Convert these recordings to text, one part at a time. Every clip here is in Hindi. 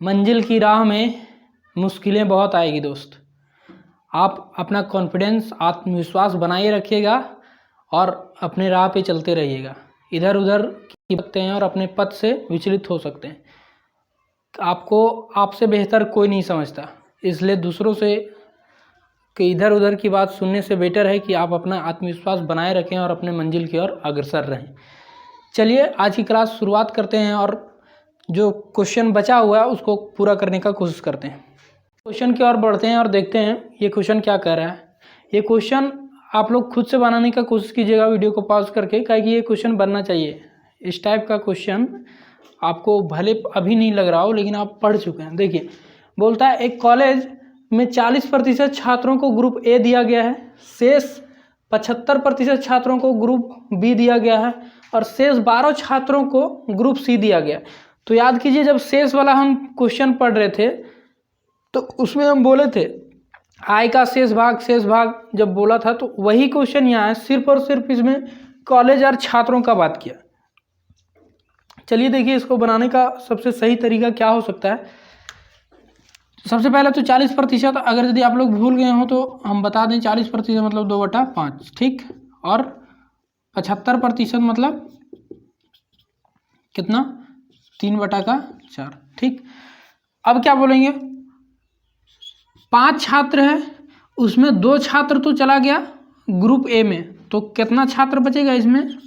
मंजिल की राह में मुश्किलें बहुत आएगी दोस्त। आप अपना कॉन्फिडेंस, आत्मविश्वास बनाए रखिएगा और अपने राह पे चलते रहिएगा। इधर उधर की सकते हैं और अपने पथ से विचलित हो सकते हैं। आपको आपसे बेहतर कोई नहीं समझता, इसलिए दूसरों से कि इधर उधर की बात सुनने से बेटर है कि आप अपना आत्मविश्वास बनाए रखें और अपने मंजिल की ओर अग्रसर रहें। चलिए आज की क्लास शुरुआत करते हैं और जो क्वेश्चन बचा हुआ है उसको पूरा करने का कोशिश करते हैं। क्वेश्चन की ओर बढ़ते हैं और देखते हैं ये क्वेश्चन क्या कह रहा है। ये क्वेश्चन आप लोग खुद से बनाने का कोशिश कीजिएगा वीडियो को पॉज करके, क्या कि ये क्वेश्चन बनना चाहिए। इस टाइप का क्वेश्चन आपको भले अभी नहीं लग रहा हो लेकिन आप पढ़ चुके हैं। देखिए, बोलता है एक कॉलेज में 40% छात्रों को ग्रुप ए दिया गया है, शेष 75% छात्रों को ग्रुप बी दिया गया है और शेष 12 छात्रों को ग्रुप सी दिया गया। तो याद कीजिए, जब शेष वाला हम क्वेश्चन पढ़ रहे थे तो उसमें हम बोले थे आय का शेष भाग जब बोला था, तो वही क्वेश्चन यहाँ है, सिर्फ और सिर्फ इसमें कॉलेज और छात्रों का बात किया। चलिए देखिए, इसको बनाने का सबसे सही तरीका क्या हो सकता है। सबसे पहले तो 40%, अगर यदि आप लोग भूल गए हो तो हम बता दें, 40% मतलब 2/5, ठीक। और 75% मतलब कितना, 3/4, ठीक। अब क्या बोलेंगे, 5 छात्र हैं, उसमें 2 छात्र तो चला गया ग्रुप ए में, तो कितना छात्र बचेगा इसमें,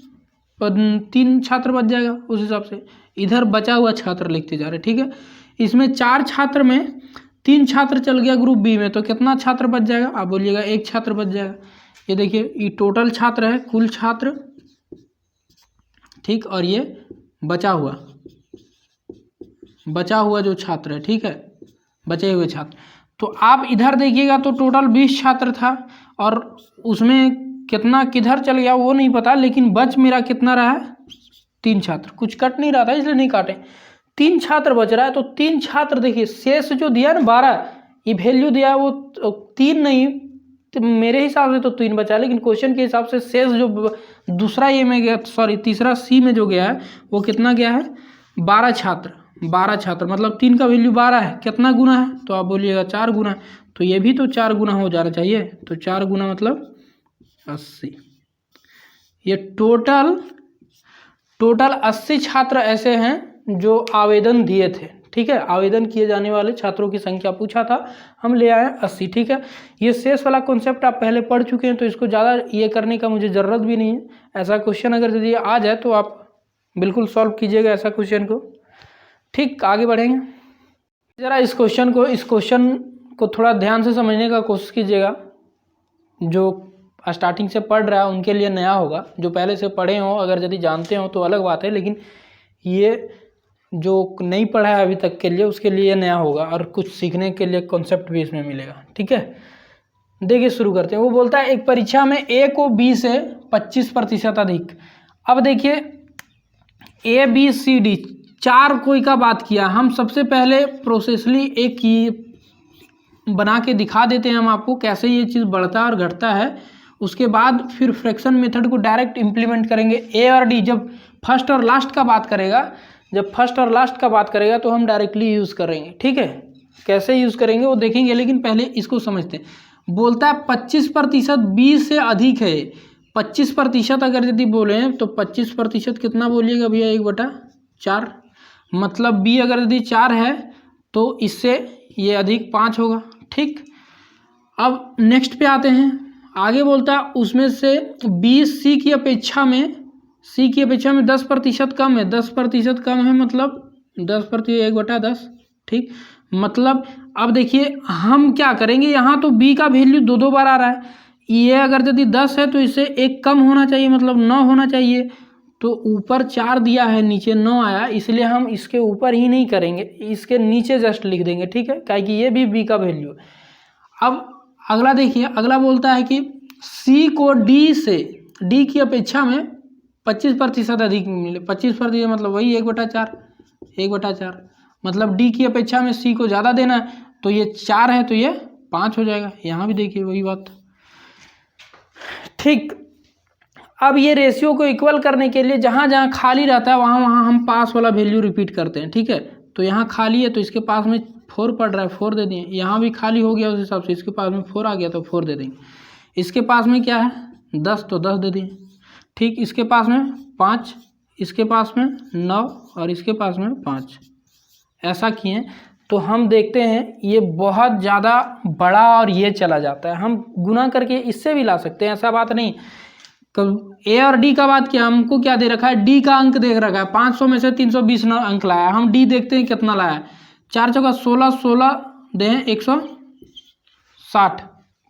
3 छात्र बच जाएगा। उस हिसाब से इधर बचा हुआ छात्र लिखते जा रहे, ठीक है। इसमें 4 छात्र में 3 छात्र चल गया ग्रुप बी में, तो कितना छात्र बच जाएगा, आप बोलिएगा 1 छात्र बच जाएगा। ये देखिए, ये टोटल छात्र है, कुल छात्र, ठीक। और ये बचा हुआ जो छात्र है, ठीक है, बचे हुए छात्र। तो आप इधर देखिएगा तो टोटल 20 छात्र था और उसमें कितना किधर चल गया वो नहीं पता, लेकिन बच मेरा कितना रहा है, 3 छात्र। कुछ कट नहीं रहा था इसलिए नहीं काटे, 3 छात्र बच रहा है। तो 3 छात्र, देखिए शेष जो दिया ना 12, ये वैल्यू दिया वो 3 नहीं, तो मेरे हिसाब से तो 3 बचा, लेकिन क्वेश्चन के हिसाब से शेष जो दूसरा ये में गया, सॉरी तीसरा सी में जो गया है वो कितना गया है, 12 छात्र मतलब 3 का वैल्यू 12 है, कितना गुना है, तो आप बोलिएगा 4 गुना। तो ये भी तो 4 गुना हो जाना चाहिए, तो 4 गुना मतलब 80। ये टोटल 80 छात्र ऐसे हैं जो आवेदन दिए थे, ठीक है। आवेदन किए जाने वाले छात्रों की संख्या पूछा था, हम ले आए 80, ठीक है। ये शेष वाला कॉन्सेप्ट आप पहले पढ़ चुके हैं, तो इसको ज़्यादा ये करने का मुझे ज़रूरत भी नहीं है। ऐसा क्वेश्चन अगर यदि आ जाए तो आप बिल्कुल सॉल्व कीजिएगा ऐसा क्वेश्चन को, ठीक। आगे बढ़ेंगे ज़रा, इस क्वेश्चन को थोड़ा ध्यान से समझने का कोशिश कीजिएगा। जो स्टार्टिंग से पढ़ रहा है उनके लिए नया होगा, जो पहले से पढ़े हो अगर यदि जानते हो तो अलग बात है, लेकिन ये जो नहीं पढ़ा है अभी तक के लिए उसके लिए नया होगा और कुछ सीखने के लिए कॉन्सेप्ट भी इसमें मिलेगा, ठीक है। देखिए शुरू करते हैं। वो बोलता है एक परीक्षा में ए को बी से 25% अधिक। अब देखिए ए बी सी डी 4 कोई का बात किया, हम सबसे पहले प्रोसेसली एक की बना के दिखा देते हैं हम आपको कैसे ये चीज़ बढ़ता और घटता है। उसके बाद फिर फ्रैक्शन मेथड को डायरेक्ट इम्प्लीमेंट करेंगे। ए और डी जब फर्स्ट और लास्ट का बात करेगा, तो हम डायरेक्टली यूज़ करेंगे, ठीक है। कैसे यूज़ करेंगे वो देखेंगे, लेकिन पहले इसको समझते हैं। बोलता है 25% बी से अधिक है। 25% अगर यदि बोले तो 25% कितना बोलिएगा भैया, 1/4, मतलब बी अगर यदि 4 है तो इससे ये अधिक 5 होगा, ठीक। अब नेक्स्ट पे आते हैं, आगे बोलता है उसमें से बी सी की अपेक्षा में 10% कम है। 10% कम है मतलब 10%, 1/10, ठीक। मतलब अब देखिए हम क्या करेंगे, यहाँ तो बी का वैल्यू 2 बार आ रहा है, ये अगर यदि 10 है तो इससे 1 कम होना चाहिए, मतलब 9 होना चाहिए। तो ऊपर 4 दिया है, नीचे 9 आया, इसलिए हम इसके ऊपर ही नहीं करेंगे, इसके नीचे जस्ट लिख देंगे, ठीक है, क्या कि ये भी बी का वैल्यू है। अब अगला देखिए, अगला बोलता है कि सी को डी की अपेक्षा में 25% अधिक मिले। 25% मतलब वही 1/4, मतलब डी की अपेक्षा में सी को ज़्यादा देना है, तो ये 4 है तो ये 5 हो जाएगा। यहाँ भी देखिए वही बात, ठीक। अब ये रेशियो को इक्वल करने के लिए जहाँ जहाँ खाली रहता है वहाँ वहाँ हम पास वाला वैल्यू रिपीट करते हैं, ठीक है। तो यहाँ खाली है तो इसके पास में 4 पड़ रहा है, 4 दे दिए। यहाँ भी खाली हो गया उस हिसाब से, इसके पास में 4 आ गया तो 4 दे देंगे। इसके पास में क्या है 10 तो 10 दे दिए। ठीक, इसके पास में 5, इसके पास में 9 और इसके पास में 5, ऐसा किए तो हम देखते हैं ये बहुत ज़्यादा बड़ा और ये चला जाता है। हम गुना करके इससे भी ला सकते हैं, ऐसा बात नहीं। ए और डी का बात किया, हमको क्या दे रखा है, डी का अंक देख रखा है। 500 में से 320 अंक लाया, हम डी देखते हैं कितना लाया है। 4 चौका 16, 16 दे 160।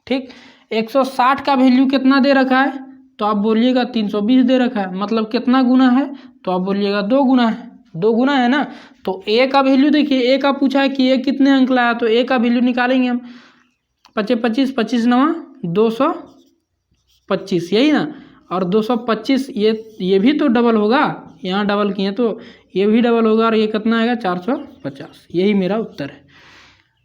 ठीक, 160 का वैल्यू कितना दे रखा है, तो आप बोलिएगा 320 दे रखा है, मतलब कितना गुना है, तो आप बोलिएगा 2 गुना है। 2 गुना है ना। तो ए का वैल्यू देखिए, ए का पूछा है कि ए कितने अंक लाया, तो ए का वैल्यू निकालेंगे हम। 25, 25 9 225, यही ना। और 225 ये भी तो डबल होगा, यहाँ डबल किए तो ये भी डबल होगा, और ये कितना आएगा 450। यही मेरा उत्तर है।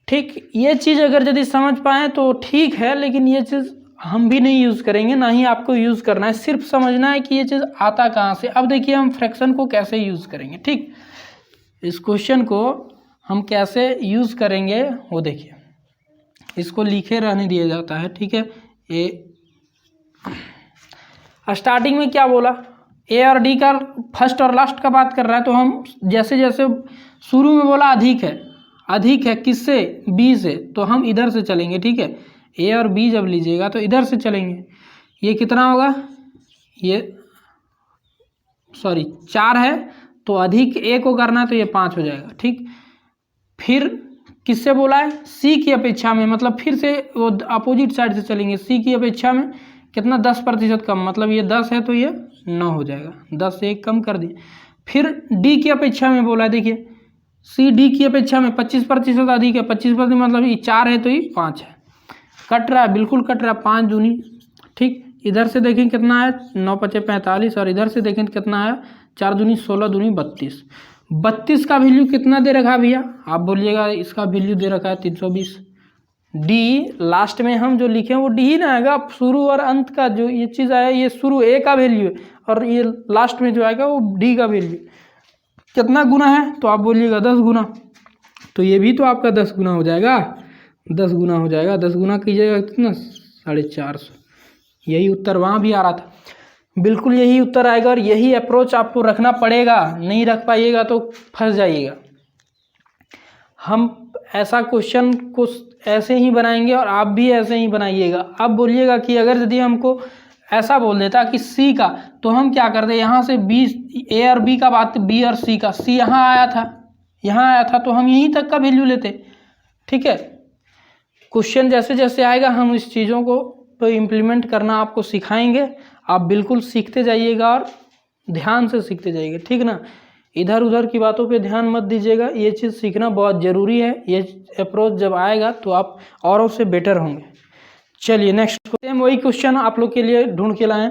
ठीक, ये चीज़ अगर यदि समझ पाएँ तो ठीक है, लेकिन ये चीज़ हम भी नहीं यूज़ करेंगे, ना ही आपको यूज़ करना है। सिर्फ समझना है कि ये चीज़ आता कहाँ से। अब देखिए हम फ्रैक्शन को कैसे यूज़ करेंगे। ठीक, इस क्वेश्चन को हम कैसे यूज़ करेंगे वो देखिए। इसको लिखे रहने दिया जाता है। ठीक है, ए स्टार्टिंग में क्या बोला, ए और डी का फर्स्ट और लास्ट का बात कर रहा है, तो हम जैसे जैसे शुरू में बोला अधिक है किससे, बी से, तो हम इधर से चलेंगे। ठीक है, ए और बी जब लीजिएगा तो इधर से चलेंगे। ये कितना होगा, ये 4 है, तो अधिक ए को करना है तो ये 5 हो जाएगा। ठीक, फिर किससे बोला है, सी की अपेक्षा में, मतलब फिर से वो अपोजिट साइड से चलेंगे। सी की अपेक्षा में कितना, 10% कम, मतलब ये 10 है तो ये 9 हो जाएगा। 10 से 1 कम कर दिए। फिर डी की अपेक्षा में बोला है, देखिए सी डी की अपेक्षा में 25% अधिक है। 25% मतलब ये 4 है तो ये 5 है। कट रहा है, बिल्कुल कट रहा है, 5 दूनी। ठीक, इधर से देखें कितना है, 9 5 45, और इधर से देखें कितना है, 4 दूनी 16 दूनी 32। 32 का वैल्यू कितना दे रखा है भैया, आप बोलिएगा इसका वैल्यू दे रखा है 320। डी लास्ट में हम जो लिखे वो डी ही ना आएगा, शुरू और अंत का जो ये चीज़ आया, ये शुरू ए का वैल्यू है, और ये लास्ट में जो आएगा वो डी का वैल्यू। कितना गुना है, तो आप बोलिएगा 10 गुना, तो ये भी तो आपका 10 गुना हो जाएगा। 10 गुना हो जाएगा, 10 गुना कीजिएगा कितना, 450। यही उत्तर वहाँ भी आ रहा था, बिल्कुल यही उत्तर आएगा, और यही अप्रोच आपको रखना पड़ेगा। नहीं रख पाइएगा तो फंस जाइएगा। हम ऐसा क्वेश्चन को ऐसे ही बनाएंगे और आप भी ऐसे ही बनाइएगा। अब बोलिएगा कि अगर यदि हमको ऐसा बोल देता कि सी का, तो हम क्या करते, यहाँ से बी, ए और बी का बात, बी और सी का, सी यहाँ आया था तो हम यहीं तक का वैल्यू लेते। ठीक है, क्वेश्चन जैसे जैसे आएगा हम इस चीज़ों को तो इम्प्लीमेंट करना आपको सिखाएंगे। आप बिल्कुल सीखते जाइएगा और ध्यान से सीखते जाइएगा। ठीक ना, इधर उधर की बातों पे ध्यान मत दीजिएगा, ये चीज़ सीखना बहुत ज़रूरी है। ये अप्रोच जब आएगा तो आप औरों से बेटर होंगे। चलिए नेक्स्ट सेम वही क्वेश्चन आप लोग के लिए ढूंढ के लाएं,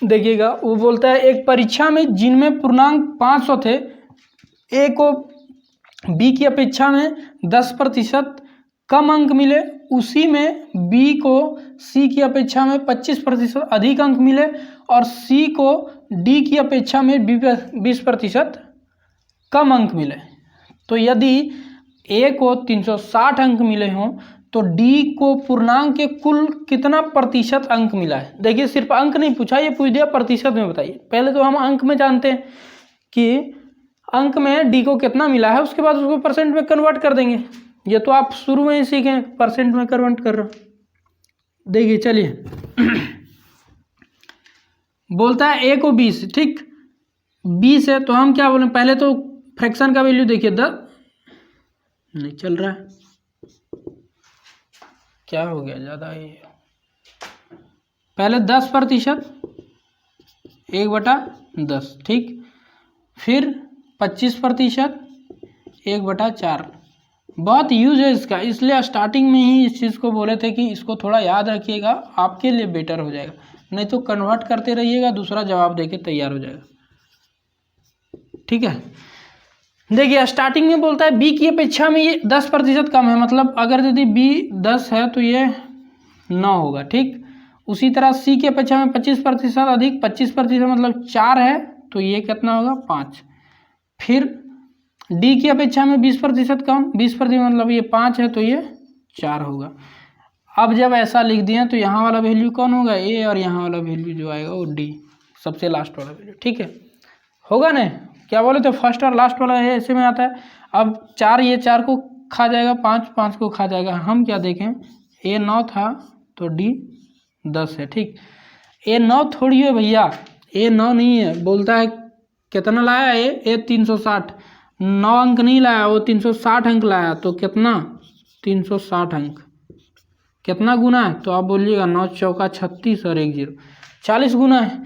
देखिएगा। वो बोलता है एक परीक्षा में जिनमें पूर्णांक 500 थे, ए को बी की अपेक्षा में 10% कम अंक मिले, उसी में बी को सी की अपेक्षा में 25% अधिक अंक मिले, और सी को डी की अपेक्षा में 20% कम अंक मिले। तो यदि ए को 360 अंक मिले हों तो डी को पूर्णांक के कुल कितना प्रतिशत अंक मिला है। देखिए सिर्फ अंक नहीं पूछा, ये पूछ दिया प्रतिशत में बताइए। पहले तो हम अंक में जानते हैं कि अंक में डी को कितना मिला है, उसके बाद उसको परसेंट में कन्वर्ट कर देंगे। ये तो आप शुरू में ही सीखें, परसेंट में कन्वर्ट कर रहा हूं। देखिए चलिए बोलता है ए को 20, ठीक 20 है तो हम क्या बोलें, पहले तो फ्रैक्शन का वैल्यू देखिए 10 नहीं चल रहा है, क्या हो गया ज़्यादा ही। पहले 10% 1/10, ठीक, फिर 25% 1/4। बहुत यूज है इसका, इसलिए स्टार्टिंग में ही इस चीज़ को बोले थे कि इसको थोड़ा याद रखिएगा, आपके लिए बेटर हो जाएगा। नहीं तो कन्वर्ट करते रहिएगा, दूसरा जवाब देके तैयार हो जाएगा। ठीक है, देखिए स्टार्टिंग में बोलता है बी की अपेक्षा में ये 10% कम है, मतलब अगर यदि बी 10 है तो ये 9 होगा। ठीक, उसी तरह सी की अपेक्षा में 25% अधिक, 25% मतलब 4 है तो ये कितना होगा 5। फिर डी की अपेक्षा में 20% कम, 20% मतलब ये 5 है तो ये 4 होगा। अब जब ऐसा लिख दिया तो यहाँ वाला वैल्यू कौन होगा, ए, और यहाँ वाला वैल्यू जो आएगा वो डी, सबसे लास्ट वाला वैल्यू। ठीक है, होगा ना, क्या बोले तो फर्स्ट और लास्ट वाला है ऐसे में आता है। अब 4 ये 4 को खा जाएगा, 5 5 को खा जाएगा। हम क्या देखें, ए 9 था तो डी 10 है। ठीक, ए 9 थोड़ी है भैया, ए 9 नहीं है। बोलता है कितना लाया ए 360, 9 अंक नहीं लाया, वो 360 अंक लाया। तो कितना, 360 अंक कितना गुना है, तो आप बोलिएगा 9 चौका 36 और 1 0, 40 गुना है।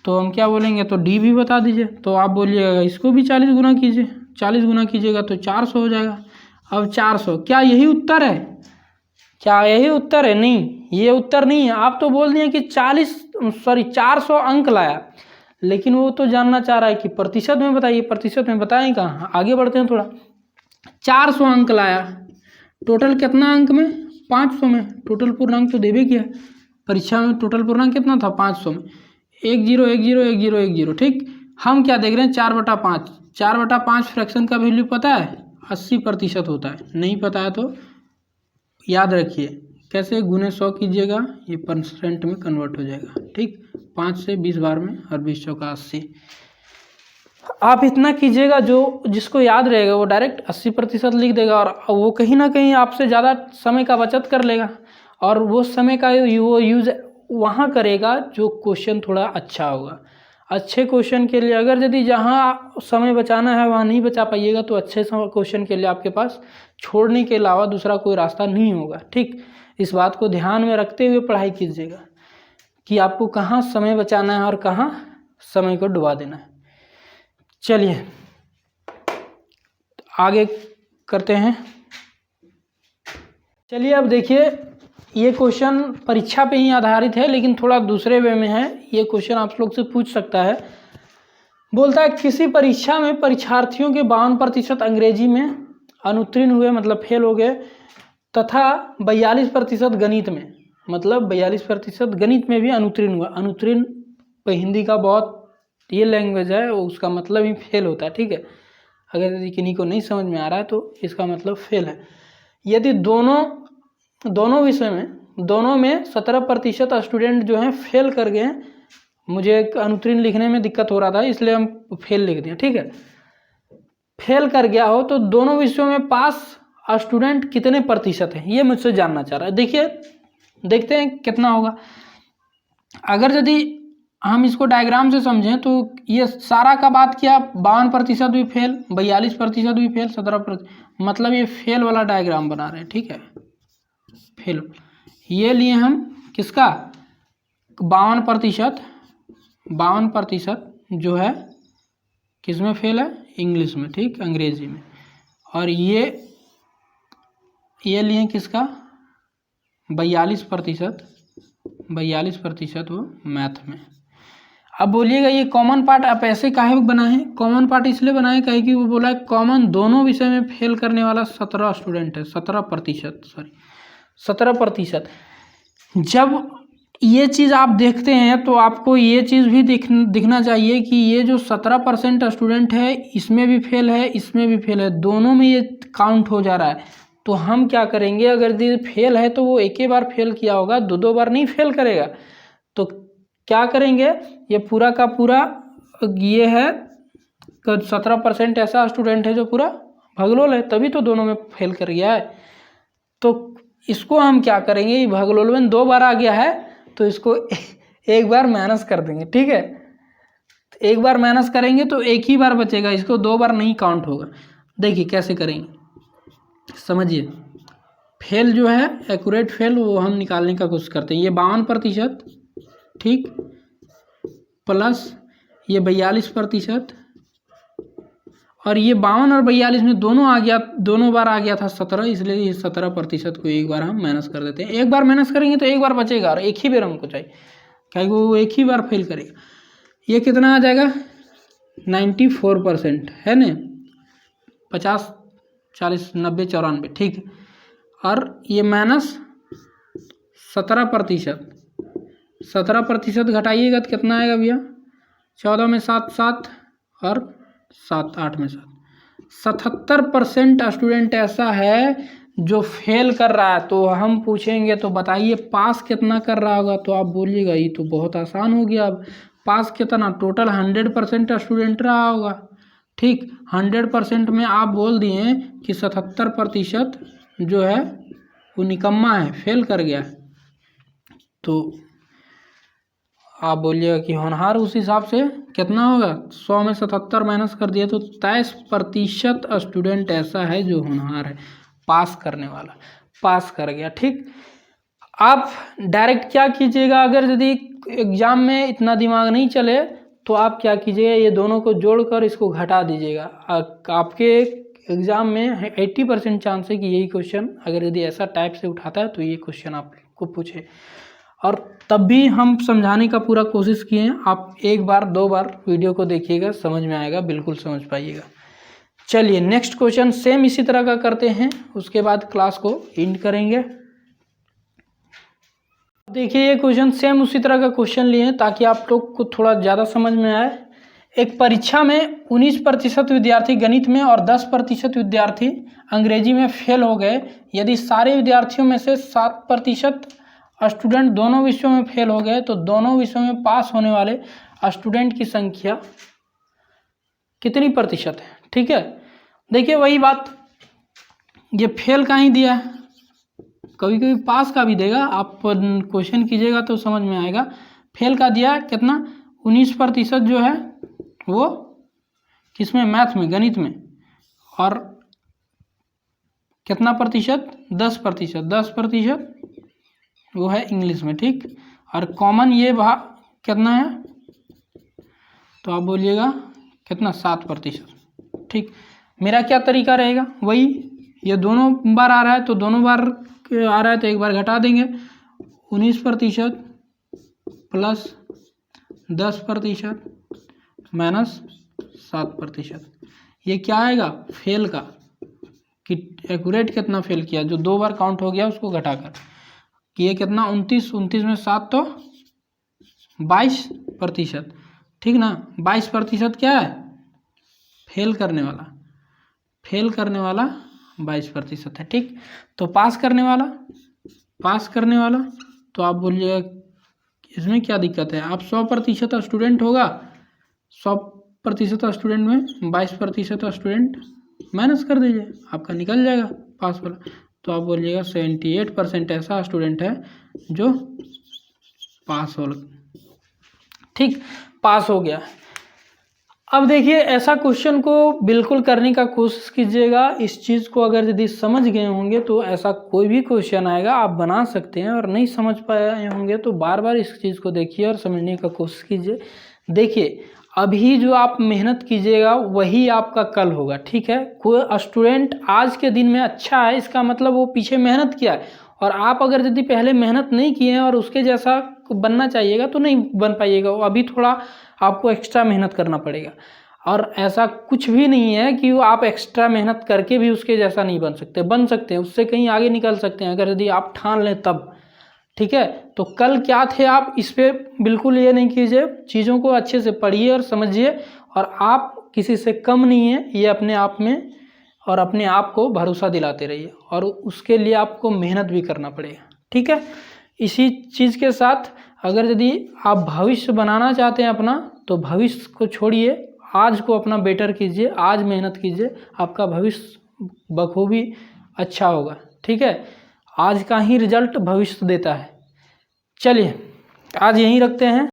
तो हम क्या बोलेंगे, तो डी भी बता दीजिए। तो आप बोलिएगा इसको भी 40 गुना कीजिए, 40 गुना कीजिएगा तो 400 हो जाएगा। अब 400 क्या यही उत्तर है, क्या यही उत्तर है? नहीं, ये उत्तर नहीं है। आप तो बोल दिए कि 400 अंक लाया, लेकिन वो तो जानना चाह रहा है कि प्रतिशत में बताइए। प्रतिशत में बताएं कहाँ, आगे बढ़ते हैं थोड़ा। 400 अंक लाया, टोटल कितना अंक में, 500 में। टोटल पूर्णांक तो देवे किया परीक्षा में, टोटल पूर्णांक कितना था, 500 में। 1 0 1 0 1 0 1 0। ठीक, हम क्या देख रहे हैं, 4/5। 4/5 फ्रैक्शन का वैल्यू पता है, 80% होता है। नहीं पता है तो याद रखिए, कैसे, गुने 100 कीजिएगा, ये परसेंट में कन्वर्ट हो जाएगा। ठीक, 5 से 20 बार में, और 20 चौका 80। आप इतना कीजिएगा, जो जिसको याद रहेगा वो डायरेक्ट 80% लिख देगा, और वो कहीं ना कहीं आपसे ज़्यादा समय का बचत कर लेगा, और वो समय का वो यूज़ वहाँ करेगा जो क्वेश्चन थोड़ा अच्छा होगा। अच्छे क्वेश्चन के लिए अगर यदि जहाँ समय बचाना है वहाँ नहीं बचा पाइएगा, तो अच्छे क्वेश्चन के लिए आपके पास छोड़ने के अलावा दूसरा कोई रास्ता नहीं होगा। ठीक, इस बात को ध्यान में रखते हुए पढ़ाई कीजिएगा कि आपको कहाँ समय बचाना है और कहाँ समय को डुबा देना है। चलिए आगे करते हैं। चलिए अब देखिए, ये क्वेश्चन परीक्षा पे ही आधारित है, लेकिन थोड़ा दूसरे वे में है। ये क्वेश्चन आप लोग से पूछ सकता है। बोलता है किसी परीक्षा में परीक्षार्थियों के 52% अंग्रेजी में अनुत्तीर्ण हुए, मतलब फेल हो गए, तथा 42% गणित में, मतलब 42% गणित में भी अनुत्तीर्ण हुआ। अनुत्तीर्ण हिंदी का बहुत ये लैंग्वेज है, उसका मतलब ही फेल होता है। ठीक है, अगर यदि किन्हीं को नहीं समझ में आ रहा है तो इसका मतलब फेल है। यदि दोनों विषय में, दोनों में 17% स्टूडेंट जो हैं फेल कर गए हैं। मुझे अनुत्तीर्ण लिखने में दिक्कत हो रहा था, इसलिए हम फेल लिख दिए। ठीक है, फेल कर गया हो तो दोनों विषयों में पास स्टूडेंट कितने प्रतिशत हैं, ये मुझसे जानना चाह रहा है। देखिए, देखते हैं कितना होगा। अगर यदि हम इसको डायग्राम से समझें तो ये सारा का बात किया, 52% भी फेल, 42% भी फेल, 17%, मतलब ये फेल वाला डायग्राम बना रहे हैं। ठीक है, फेल ये लिए हम किसका, 52% जो है किस में फेल है, इंग्लिश में। ठीक, अंग्रेजी में। और ये लिए किसका, 42% वो मैथ में। अब बोलिएगा ये कॉमन पार्ट आप ऐसे काहे बनाए हैं, कॉमन पार्ट इसलिए बनाए काहे कि वो बोला है कॉमन दोनों विषय में फेल करने वाला 17 स्टूडेंट है, 17%। जब ये चीज़ आप देखते हैं तो आपको ये चीज़ भी दिखना चाहिए कि ये जो 17% स्टूडेंट है, इसमें भी फेल है, इसमें भी फेल है, दोनों में ये काउंट हो जा रहा है। तो हम क्या करेंगे, अगर ये फेल है तो वो एक ही बार फेल किया होगा, दो बार नहीं फेल करेगा। तो क्या करेंगे, ये पूरा का पूरा ये है 17% ऐसा स्टूडेंट है जो पूरा भगलोल है, तभी तो दोनों में फेल कर गया है। तो इसको हम क्या करेंगे, ये भगलोल में 2 बार आ गया है तो इसको एक बार माइनस कर देंगे। ठीक है, एक बार माइनस करेंगे तो एक ही बार बचेगा, इसको 2 बार नहीं काउंट होगा। देखिए कैसे करेंगे, समझिए। फेल जो है, एक्यूरेट फेल, वो हम निकालने का कोशिश करते हैं। ये 52%, ठीक, प्लस ये 42%, और ये 52 और 42 में दोनों बार आ गया था 17, इसलिए ये 17% को एक बार हम माइनस कर देते हैं। एक बार माइनस करेंगे तो एक बार बचेगा, और एक ही बार हमको चाहिए, क्या वो एक ही बार फेल करेगा। ये कितना आ जाएगा, 94% है ना, 50 40 90 94, ठीक। और ये माइनस 17% घटाइएगा तो कितना आएगा भैया, 14 में 7 7 और 7 8 में 7, 77% स्टूडेंट ऐसा है जो फेल कर रहा है। तो हम पूछेंगे तो बताइए पास कितना कर रहा होगा, तो आप बोलिएगा ये तो बहुत आसान हो गया। अब पास कितना, टोटल 100% स्टूडेंट रहा होगा, ठीक। 100% में आप बोल दिए कि 77% जो है वो निकम्मा है, फेल कर गया। तो आप बोलिएगा कि होनहार उस हिसाब से कितना होगा, 100 में 77 माइनस कर दिया तो 23% स्टूडेंट ऐसा है जो होनहार है, पास करने वाला, पास कर गया, ठीक। आप डायरेक्ट क्या कीजिएगा, अगर यदि एग्जाम में इतना दिमाग नहीं चले तो आप क्या कीजिएगा, ये दोनों को जोड़कर इसको घटा दीजिएगा। आपके एग्जाम में 80% चांस है कि यही क्वेश्चन अगर यदि ऐसा टाइप से उठाता है तो ये क्वेश्चन आपको पूछे। और तब भी हम समझाने का पूरा कोशिश किए हैं, आप एक बार दो बार वीडियो को देखिएगा, समझ में आएगा, बिल्कुल समझ पाइएगा। चलिए नेक्स्ट क्वेश्चन सेम इसी तरह का करते हैं, उसके बाद क्लास को एंड करेंगे। देखिए ये क्वेश्चन सेम उसी तरह का क्वेश्चन लिए हैं ताकि आप लोग को थोड़ा ज़्यादा समझ में आए। एक परीक्षा में 19% विद्यार्थी गणित में और 10% विद्यार्थी अंग्रेजी में फेल हो गए। यदि सारे विद्यार्थियों में से 7% स्टूडेंट दोनों विषयों में फेल हो गए तो दोनों विषयों में पास होने वाले स्टूडेंट की संख्या कितनी प्रतिशत है, ठीक है। देखिए वही बात, ये फेल का ही दिया है, कभी कभी पास का भी देगा, आप क्वेश्चन कीजिएगा तो समझ में आएगा। फेल का दिया है कितना, 19% जो है वो किसमें, मैथ में, गणित में, और कितना प्रतिशत, 10%, 10% वो है इंग्लिश में, ठीक। और कॉमन ये भाग कितना है, तो आप बोलिएगा कितना, 7%, ठीक। मेरा क्या तरीका रहेगा, वही, ये दोनों बार आ रहा है तो दोनों बार आ रहा है तो एक बार घटा देंगे, 19% प्लस 10% माइनस 7%, ये क्या आएगा, फेल का, कि एक्यूरेट कितना फेल किया, जो दो बार काउंट हो गया उसको घटाकर, कि ये कितना, 29 में 7 तो 22%, ठीक ना। 22% क्या है, फेल करने वाला, फेल करने वाला 22% है, ठीक। तो पास करने वाला, पास करने वाला, तो आप बोलिएगा इसमें क्या दिक्कत है, आप 100% स्टूडेंट होगा, 100% स्टूडेंट में 22% स्टूडेंट माइनस कर दीजिए, आपका निकल जाएगा पास वाला। तो आप बोलिएगा 78% ऐसा स्टूडेंट है जो पास हो, ठीक, पास हो गया। अब देखिए ऐसा क्वेश्चन को बिल्कुल करने का कोशिश कीजिएगा। इस चीज़ को अगर यदि समझ गए होंगे तो ऐसा कोई भी क्वेश्चन आएगा आप बना सकते हैं, और नहीं समझ पाए होंगे तो बार बार इस चीज़ को देखिए और समझने का कोशिश कीजिए। देखिए अभी जो आप मेहनत कीजिएगा वही आपका कल होगा, ठीक है। कोई स्टूडेंट आज के दिन में अच्छा है इसका मतलब वो पीछे मेहनत किया है, और आप अगर यदि पहले मेहनत नहीं किए हैं और उसके जैसा बनना चाहिएगा तो नहीं बन पाइएगा, वो अभी थोड़ा आपको एक्स्ट्रा मेहनत करना पड़ेगा। और ऐसा कुछ भी नहीं है कि वो आप एक्स्ट्रा मेहनत करके भी उसके जैसा नहीं बन सकते, बन सकते हैं, उससे कहीं आगे निकल सकते हैं अगर यदि आप ठान लें तब, ठीक है। तो कल क्या थे आप, इस पर बिल्कुल ये नहीं कीजिए, चीज़ों को अच्छे से पढ़िए और समझिए, और आप किसी से कम नहीं है ये अपने आप में, और अपने आप को भरोसा दिलाते रहिए, और उसके लिए आपको मेहनत भी करना पड़ेगा, ठीक है। इसी चीज़ के साथ अगर यदि आप भविष्य बनाना चाहते हैं अपना, तो भविष्य को छोड़िए, आज को अपना बेटर कीजिए, आज मेहनत कीजिए, आपका भविष्य बखूबी अच्छा होगा, ठीक है। आज का ही रिजल्ट भविष्य देता है। चलिए आज यहीं रखते हैं।